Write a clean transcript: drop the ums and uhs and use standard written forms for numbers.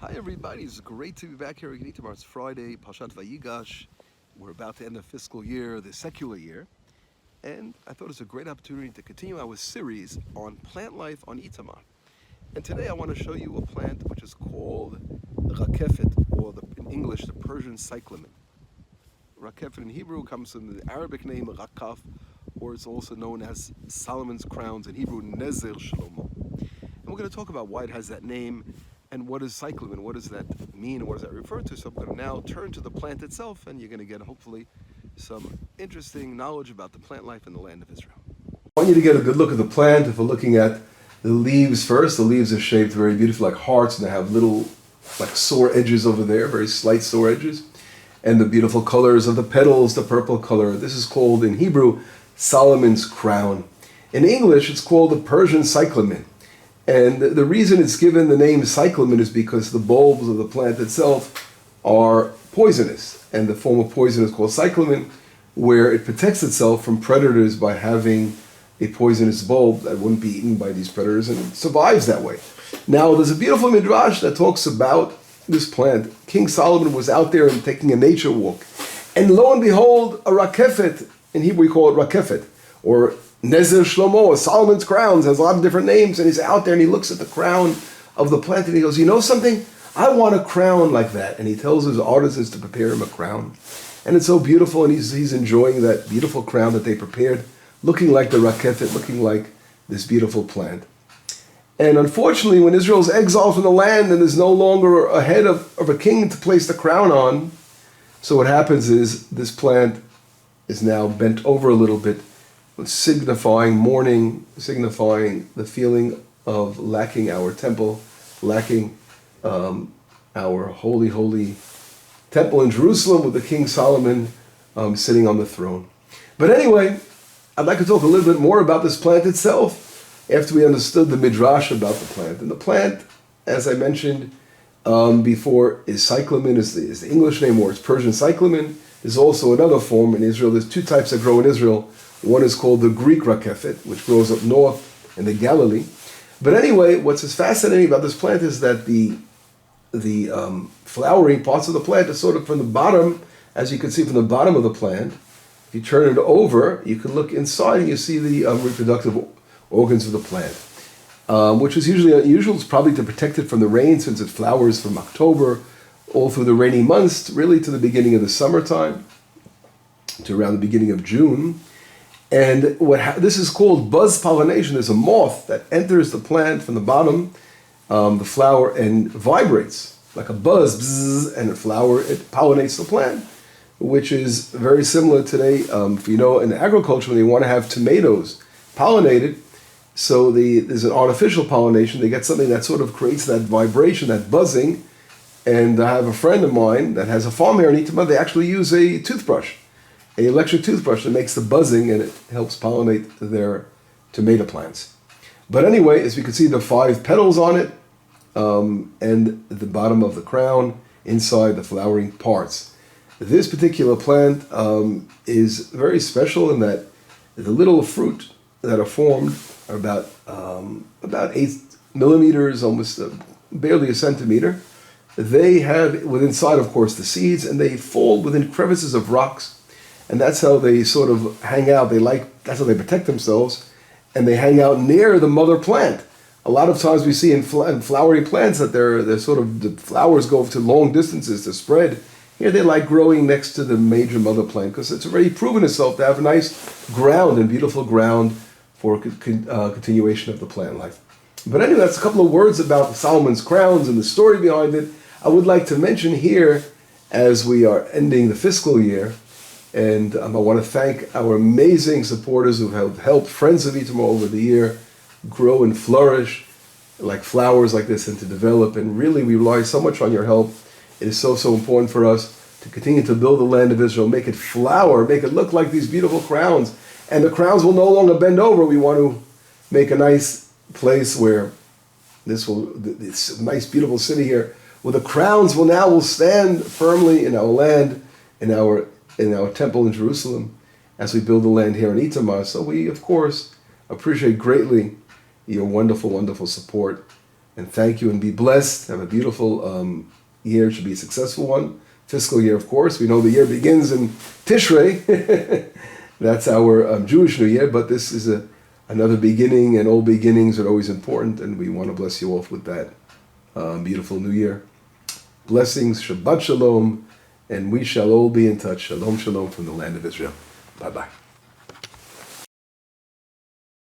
Hi everybody, it's great to be back here again. Itamar. It's Friday, Pashat Vayigash. We're about to end the fiscal year, the secular year, and I thought it was a great opportunity to continue our series on plant life on Itamar. And today I want to show you a plant which is called rakefet, or in English, the Persian cyclamen. Rakefet in Hebrew comes from the Arabic name rakaf, or it's also known as Solomon's crowns, in Hebrew, Nezer Shlomo. And we're going to talk about why it has that name and what is cyclamen, what does that mean, what does that refer to. So I'm going to now turn to the plant itself, and you're going to get hopefully some interesting knowledge about the plant life in the land of Israel. I want you to get a good look at the plant. If we're looking at the leaves first, the leaves are shaped very beautifully like hearts, and they have little like sore edges over there, very slight sore edges. And the beautiful colors of the petals, the purple color. This is called in Hebrew Solomon's crown. In English, it's called the Persian cyclamen. And the reason it's given the name cyclamen is because the bulbs of the plant itself are poisonous. And the form of poison is called cyclamen, where it protects itself from predators by having a poisonous bulb that wouldn't be eaten by these predators, and it survives that way. Now, there's a beautiful midrash that talks about this plant. King Solomon was out there and taking a nature walk. And lo and behold, a rakefet, in Hebrew we call it rakefet, or Nezer Shlomo, or Solomon's crowns, has a lot of different names, and he's out there and he looks at the crown of the plant and he goes, you know something? I want a crown like that. And he tells his artisans to prepare him a crown. And it's so beautiful, and he's enjoying that beautiful crown that they prepared, looking like the rakefet, looking like this beautiful plant. And unfortunately, when Israel's exiled from the land and there's no longer a head of a king to place the crown on, so what happens is this plant is now bent over a little bit, signifying mourning, signifying the feeling of lacking our temple, lacking our holy temple in Jerusalem with the King Solomon sitting on the throne. But anyway, I'd like to talk a little bit more about this plant itself after we understood the midrash about the plant. And the plant, as I mentioned before, is cyclamen, is the English name, or it's Persian cyclamen. There's also another form in Israel. There's two types that grow in Israel. One is called the Greek rakefet, which grows up north in the Galilee. But anyway, what's fascinating about this plant is that the flowering parts of the plant are sort of from the bottom, as you can see from the bottom of the plant. If you turn it over, you can look inside and you see the reproductive organs of the plant, which is usually unusual. It's probably to protect it from the rain, since it flowers from October all through the rainy months, really to the beginning of the summertime, to around the beginning of June. And this is called buzz pollination. There's a moth that enters the plant from the bottom, the flower, and vibrates like a buzz, bzzz, and it pollinates the plant, which is very similar today. In agriculture, when they want to have tomatoes pollinated, so there's an artificial pollination. They get something that sort of creates that vibration, that buzzing. And I have a friend of mine that has a farm here in Itamar. They actually use a toothbrush, an electric toothbrush that makes the buzzing, and it helps pollinate their tomato plants. But anyway, as we can see, the 5 petals on it, and at the bottom of the crown, inside the flowering parts. This particular plant is very special in that the little fruit that are formed are about 8 millimeters, almost barely a centimeter. They have inside, of course, the seeds, and they fall within crevices of rocks, and that's how they sort of hang out. That's how they protect themselves, and they hang out near the mother plant. A lot of times we see in flowering plants that they're sort of, the flowers go to long distances to spread. Here they like growing next to the major mother plant because it's already proven itself to have a nice ground and beautiful ground for continuation of the plant life. But anyway, that's a couple of words about Solomon's crowns and the story behind it. I would like to mention here, as we are ending the fiscal year, and I want to thank our amazing supporters who have helped Friends of Itamar over the year grow and flourish like flowers like this and to develop. And really, we rely so much on your help. It is so important for us to continue to build the land of Israel, make it flower, make it look like these beautiful crowns. And the crowns will no longer bend over. We want to make a nice place where this nice, beautiful city here, where the crowns will stand firmly in our land, in our temple in Jerusalem, as we build the land here in Itamar. So we, of course, appreciate greatly your wonderful support And thank you and be blessed. Have a beautiful year. It should be a successful one. Fiscal year, of course. We know the year begins in Tishrei. That's our Jewish New Year, but this is another beginning, and all beginnings are always important, and we want to bless you all with that beautiful New Year. Blessings, Shabbat Shalom, and we shall all be in touch. Shalom, shalom from the land of Israel. Bye-bye.